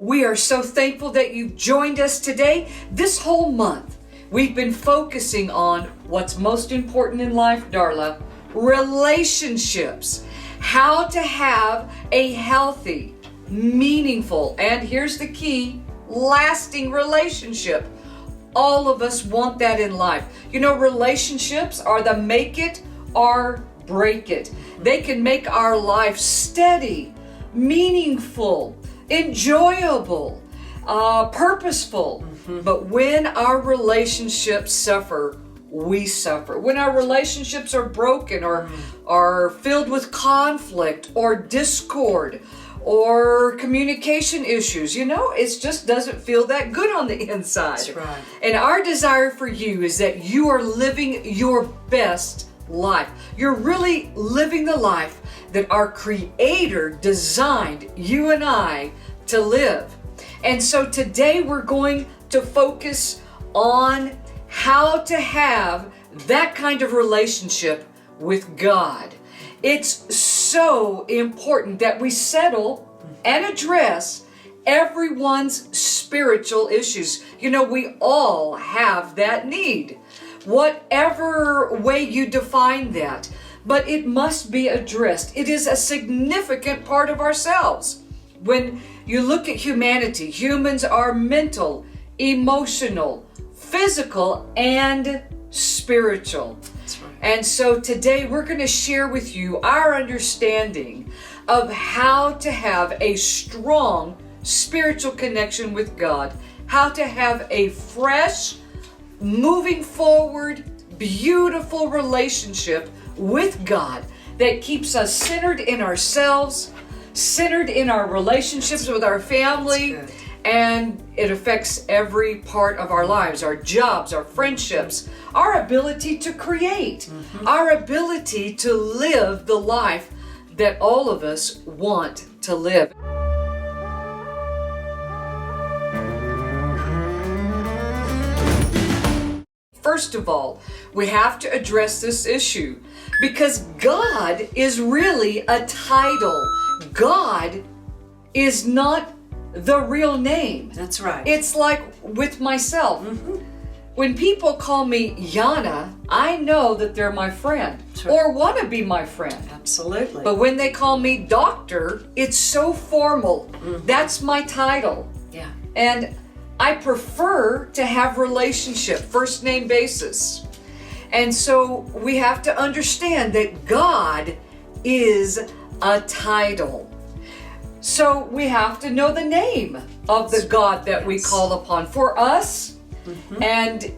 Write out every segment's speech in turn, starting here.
We are so thankful that you've joined us today. This whole month, we've been focusing on what's most important in life, Darla, relationships. How to have a healthy, meaningful, and here's the key, lasting relationship. All of us want that in life. You know, relationships are the make it or break it. They can make our life steady, meaningful, enjoyable, purposeful. But when our relationships suffer, we suffer. When our relationships are broken or are filled with conflict or discord or communication issues, you know, it just doesn't feel that good on the inside. That's right. And our desire for you is that you are living your best life. You're really living the life that our Creator designed you and I to live. And so today we're going to focus on how to have that kind of relationship with God. It's so important that we settle and address everyone's spiritual issues. You know, we all have that need, whatever way you define that, but it must be addressed. It is a significant part of ourselves. When you look at humanity, humans are mental, emotional, physical, and spiritual. That's right. And so today we're going to share with you our understanding of how to have a strong spiritual connection with God, how to have a fresh, moving forward, beautiful relationship with God that keeps us centered in ourselves, centered in our relationships with our family, and it affects every part of our lives, our jobs, our friendships, our ability to create, our ability to live the life that all of us want to live. First of all, we have to address this issue because God is really a title. God is not the real name. That's right. It's like with myself. When people call me Yana, I know that they're my friend or want to be my friend. Absolutely. But when they call me doctor, it's so formal. That's my title. Yeah. And I prefer to have relationship, first name basis. And so we have to understand that God is a title. So we have to know the name of the God that we call upon for us. And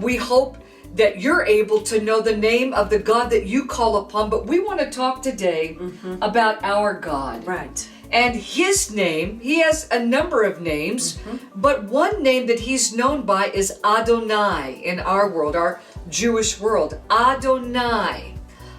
we hope that you're able to know the name of the God that you call upon. But we want to talk today about our God. Right. And his name, he has a number of names, but one name that he's known by is Adonai in our world, our Jewish world. Adonai.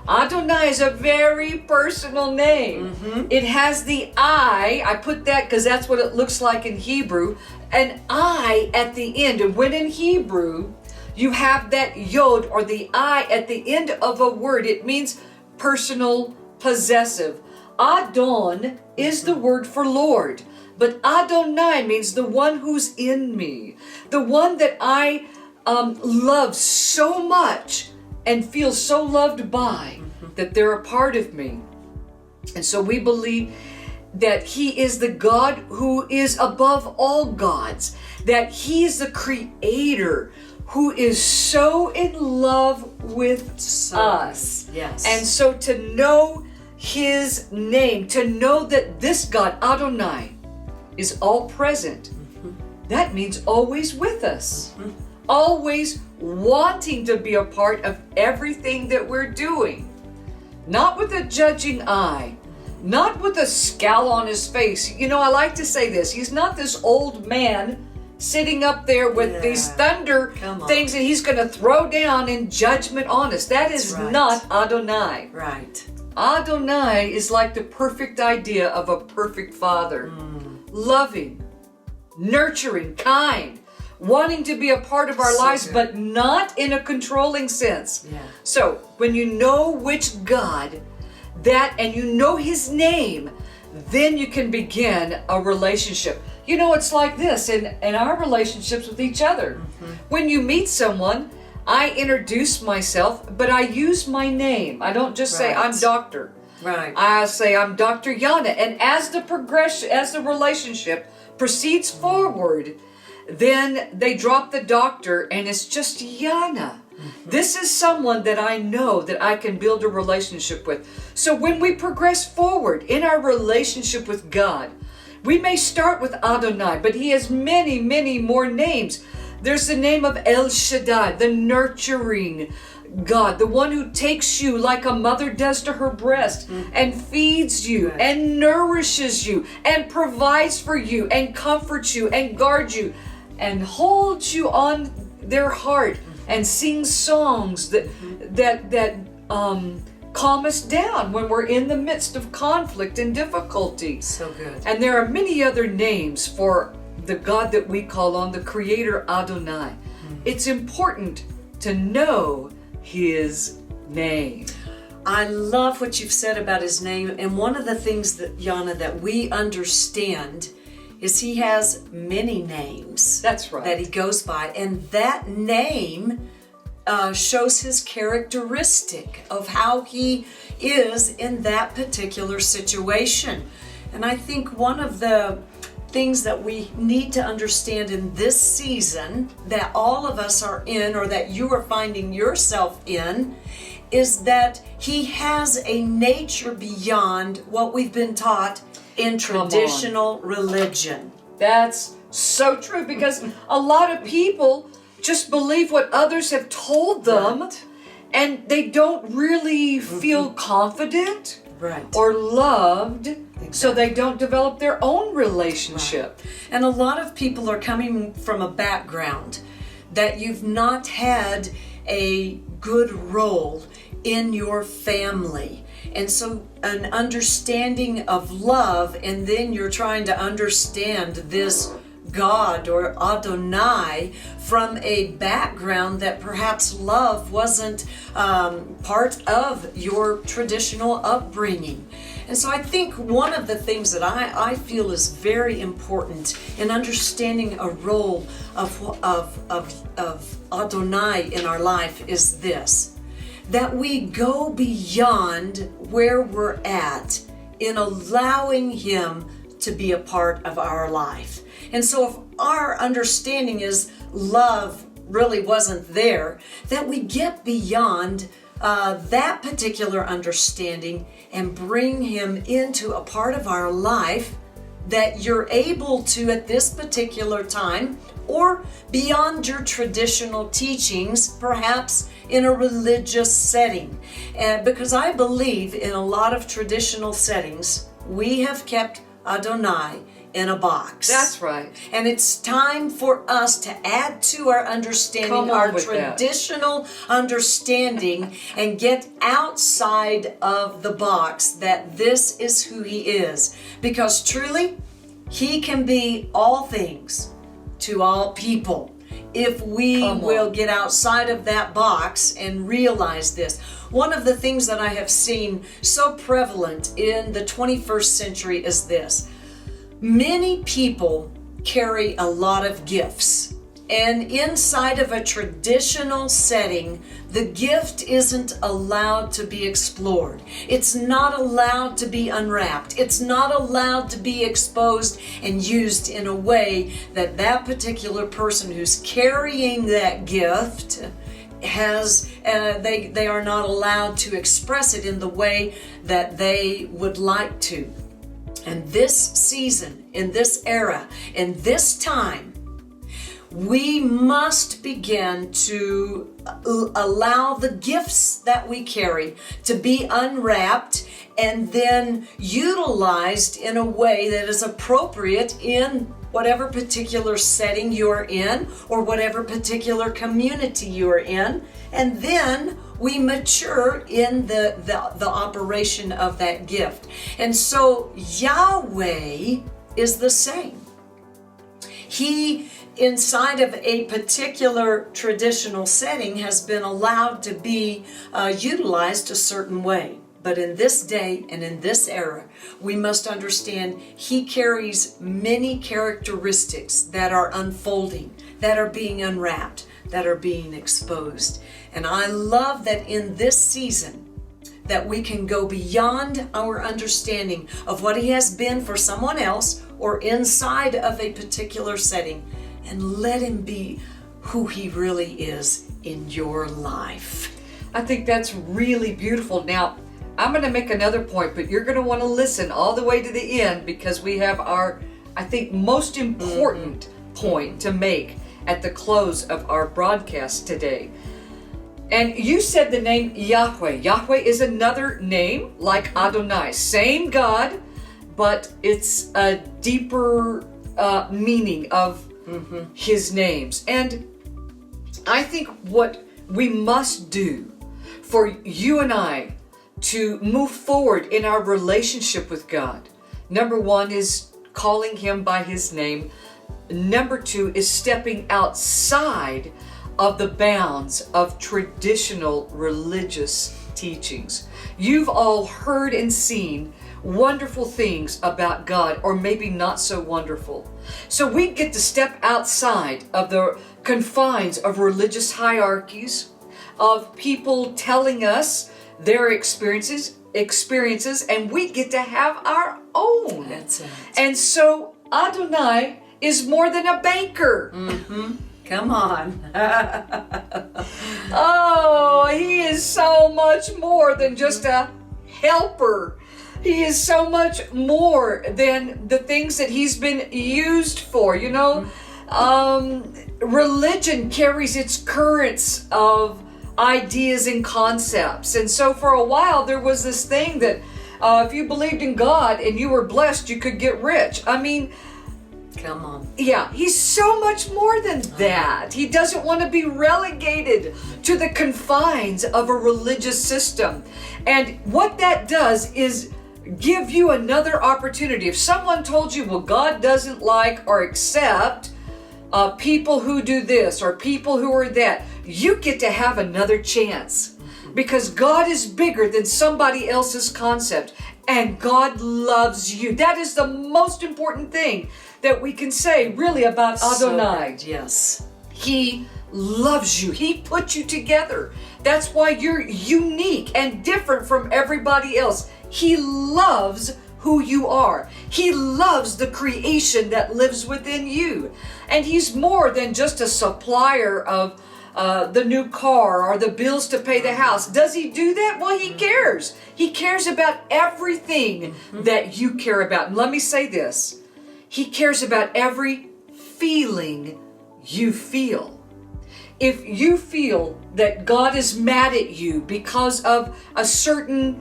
Adonai is a very personal name. It has the I put that because that's what it looks like in Hebrew, an I at the end. And when in Hebrew, you have that yod or the I at the end of a word, it means personal, possessive. Adon is the word for Lord, but Adonai means the one who's in me, the one that I love so much and feel so loved by that they're a part of me. And so we believe that he is the God who is above all gods, that he is the creator who is so in love with us. Yes. And so to know his name, to know that this God, Adonai, is all present, that means always with us, always wanting to be a part of everything that we're doing, not with a judging eye, not with a scowl on his face. You know, I like to say this, he's not this old man sitting up there with these thunder things that he's going to throw down in judgment on us. That is not Adonai. Right. Adonai is like the perfect idea of a perfect father. Loving, nurturing, kind, wanting to be a part of our lives, but not in a controlling sense. Yeah. So when you know which God that, and you know his name, then you can begin a relationship. You know, it's like this in our relationships with each other. When you meet someone, I introduce myself, but I use my name. I don't just say I'm doctor. Right. I say I'm Dr. Yana. And as the relationship proceeds forward, then they drop the doctor and it's just Yana. This is someone that I know that I can build a relationship with. So when we progress forward in our relationship with God, we may start with Adonai, but he has many, many more names. There's the name of El Shaddai, the nurturing God, the one who takes you like a mother does to her breast and feeds you and nourishes you and provides for you and comforts you and guards you and holds you on their heart and sings songs that calm us down when we're in the midst of conflict and difficulty. So good. And there are many other names for the God that we call on, the Creator Adonai. It's important to know his name. I love what you've said about his name. And one of the things that, Yana, that we understand is he has many names. That's right. That he goes by. And that name shows his characteristic of how he is in that particular situation. And I think one of the things that we need to understand in this season that all of us are in, or that you are finding yourself in, is that he has a nature beyond what we've been taught in traditional religion. That's so true, because a lot of people just believe what others have told them, and they don't really feel confident or loved. So they don't develop their own relationship. And a lot of people are coming from a background that you've not had a good role in your family. And so an understanding of love, and then you're trying to understand this God or Adonai from a background that perhaps love wasn't part of your traditional upbringing. And so I think one of the things that I feel is very important in understanding a role of Adonai in our life is this: that we go beyond where we're at in allowing him to be a part of our life. And so if our understanding is love really wasn't there, that we get beyond that particular understanding and bring him into a part of our life that you're able to at this particular time, or beyond your traditional teachings, perhaps in a religious setting. Because I believe in a lot of traditional settings, we have kept Adonai in a box. That's right. And it's time for us to add to our understanding, our traditional understanding, and get outside of the box that this is who he is. Because truly, he can be all things to all people if we will get outside of that box and realize this. One of the things that I have seen so prevalent in the 21st century is this: many people carry a lot of gifts, and inside of a traditional setting, the gift isn't allowed to be explored. It's not allowed to be unwrapped. It's not allowed to be exposed and used in a way that that particular person who's carrying that gift has, they are not allowed to express it in the way that they would like to. And this season, in this era, in this time, we must begin to allow the gifts that we carry to be unwrapped and then utilized in a way that is appropriate in whatever particular setting you're in or whatever particular community you're in. And then we mature in the operation of that gift. And so Yahweh is the same. He, inside of a particular traditional setting, has been allowed to be utilized a certain way. But in this day and in this era, we must understand he carries many characteristics that are unfolding, that are being unwrapped, that are being exposed. And I love that in this season, that we can go beyond our understanding of what he has been for someone else or inside of a particular setting, and let him be who he really is in your life. I think that's really beautiful. Now, I'm going to make another point, but you're going to want to listen all the way to the end, because we have our, I think, most important point to make at the close of our broadcast today. And you said the name Yahweh. Yahweh is another name like Adonai. Same God, but it's a deeper meaning of his names. And I think what we must do for you and I to move forward in our relationship with God, number one is calling him by his name. Number two is stepping outside of the bounds of traditional religious teachings. You've all heard and seen wonderful things about God, or maybe not so wonderful. So we get to step outside of the confines of religious hierarchies, of people telling us their experiences, and we get to have our own. That's it. And so Adonai is more than a banker. Come on. Oh, he is so much more than just a helper. He is so much more than the things that he's been used for. You know, religion carries its currents of ideas and concepts. And so for a while, there was this thing that if you believed in God and you were blessed, you could get rich. I mean, come on. Yeah, he's so much more than that. He doesn't want to be relegated to the confines of a religious system. And what that does is give you another opportunity. If someone told you, well, God doesn't like or accept people who do this or people who are that, you get to have another chance, because God is bigger than somebody else's concept, and God loves you. That is the most important thing that we can say really about Adonai. Yes. He loves you. He put you together. That's why you're unique and different from everybody else. He loves who you are. He loves the creation that lives within you. And he's more than just a supplier of the new car or the bills to pay the house. Does he do that? Well, he cares. He cares about everything that you care about. And let me say this. He cares about every feeling you feel. If you feel that God is mad at you because of a certain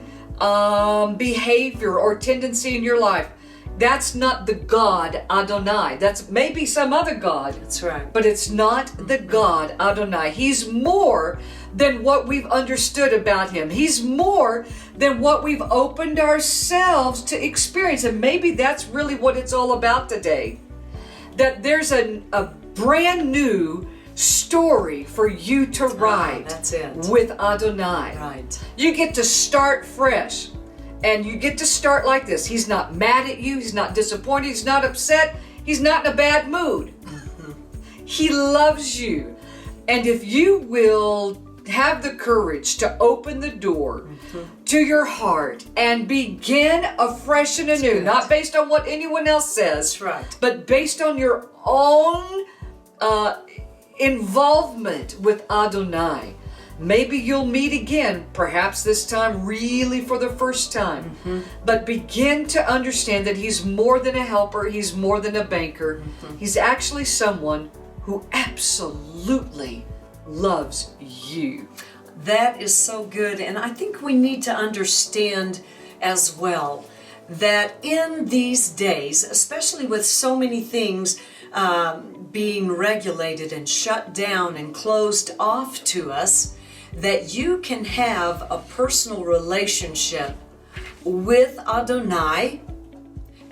behavior or tendency in your life, that's not the God Adonai. That's maybe some other God. That's right. But it's not the God Adonai. He's more than what we've understood about him. He's more than what we've opened ourselves to experience. And maybe that's really what it's all about today. That there's a brand new story for you to write. That's it. With Adonai. Right. You get to start fresh. And you get to start like this. He's not mad at you. He's not disappointed. He's not upset. He's not in a bad mood. He loves you. And if you will have the courage to open the door to your heart and begin afresh and anew, not based on what anyone else says, That's right. but based on your own involvement with Adonai, maybe you'll meet again, perhaps this time really for the first time. But begin to understand that he's more than a helper. He's more than a banker. He's actually someone who absolutely loves you. That is so good. And I think we need to understand as well that in these days, especially with so many things being regulated and shut down and closed off to us, that you can have a personal relationship with Adonai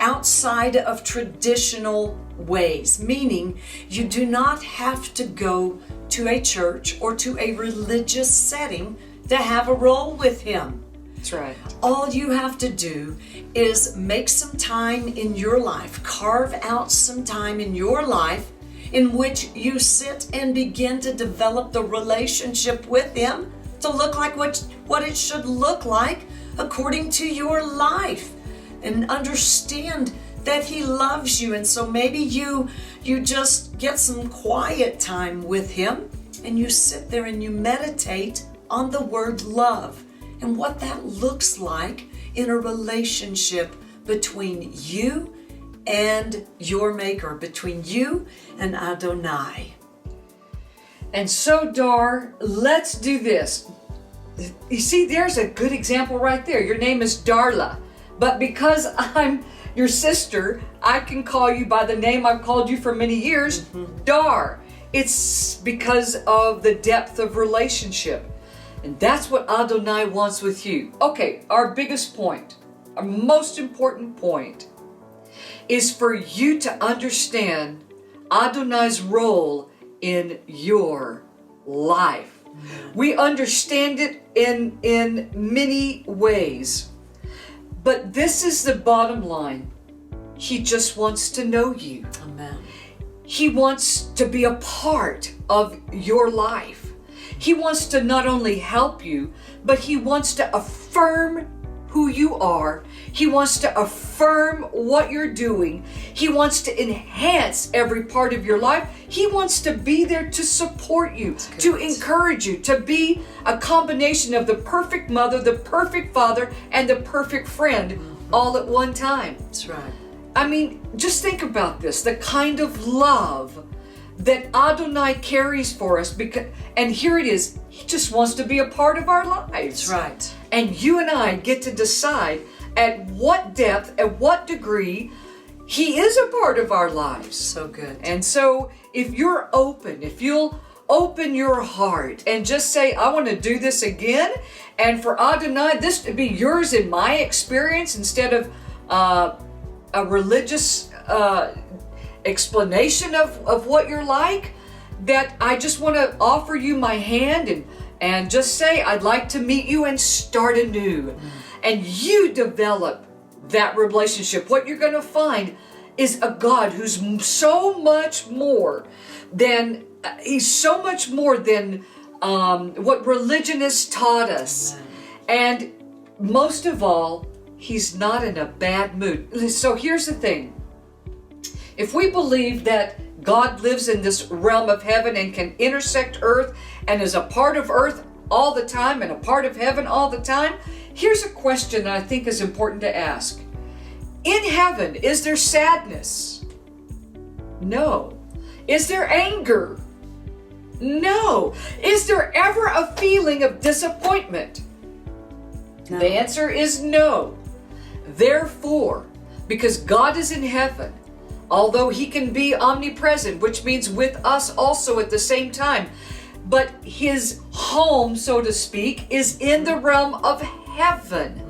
outside of traditional ways, meaning you do not have to go to a church or to a religious setting to have a role with him. That's right. All you have to do is make some time in your life, carve out some time in your life in which you sit and begin to develop the relationship with Him to look like what it should look like according to your life, and understand that He loves you. And so maybe you just get some quiet time with Him, and you sit there and you meditate on the word love and what that looks like in a relationship between you and your Maker, between you and Adonai. And so, Dar, let's do this. You see, there's a good example right there. Your name is Darla, but because I'm your sister, I can call you by the name I've called you for many years, Dar. It's because of the depth of relationship. And that's what Adonai wants with you. Okay, our biggest point, our most important point, is for you to understand Adonai's role in your life. We understand it in many ways. But this is the bottom line. He just wants to know you. Amen. He wants to be a part of your life. He wants to not only help you, but He wants to affirm who you are. He wants to affirm what you're doing. He wants to enhance every part of your life. He wants to be there to support you, to encourage you, to be a combination of the perfect mother, the perfect father, and the perfect friend all at one time. That's right. I mean, just think about this, the kind of love that Adonai carries for us, and here it is, He just wants to be a part of our lives. That's right. And you and I get to decide at what depth, at what degree He is a part of our lives. So good. And so if you're open, if you'll open your heart and just say, I want to do this again, and for Adonai, this to be yours in my experience instead of a religious explanation of what you're like, that I just want to offer you my hand and just say, I'd like to meet you and start anew. And you develop that relationship. What you're going to find is a God who's so much more than, He's so much more than what religion has taught us. And most of all, He's not in a bad mood. So here's the thing. If we believe that God lives in this realm of heaven and can intersect earth and is a part of earth all the time and a part of heaven all the time, here's a question that I think is important to ask. In heaven, is there sadness? No. Is there anger? No. Is there ever a feeling of disappointment? No. The answer is no. Therefore, because God is in heaven, although He can be omnipresent, which means with us also at the same time, but His home, so to speak, is in the realm of heaven.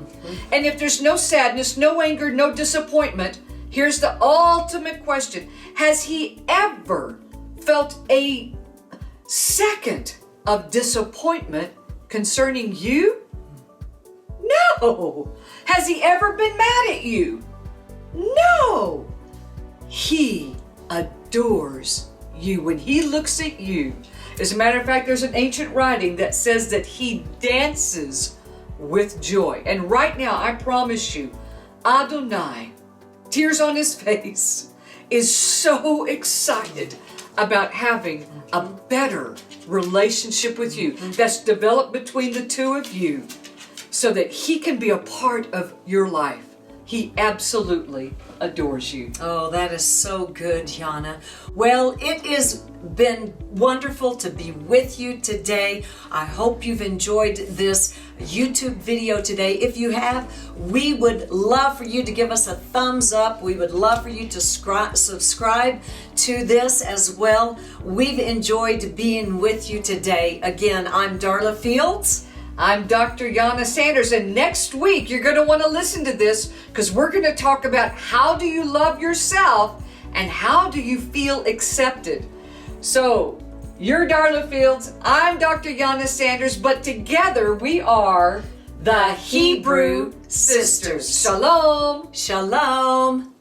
And if there's no sadness, no anger, no disappointment, here's the ultimate question. Has He ever felt a second of disappointment concerning you? No. Has He ever been mad at you? No. He adores you. When He looks at you, as a matter of fact, there's an ancient writing that says that He dances with joy. And right now, I promise you, Adonai, tears on His face, is so excited about having a better relationship with you that's developed between the two of you so that He can be a part of your life. He absolutely adores you. Oh, that is so good, Yana. Well, it has been wonderful to be with you today. I hope you've enjoyed this YouTube video today. If you have, we would love for you to give us a thumbs up. We would love for you to subscribe to this as well. We've enjoyed being with you today. Again, I'm Darla Fields. I'm Dr. Yana Sanders, and next week you're going to want to listen to this because we're going to talk about how do you love yourself and how do you feel accepted. So, you're Darla Fields, I'm Dr. Yana Sanders, but together we are the Hebrew sisters. Shalom. Shalom.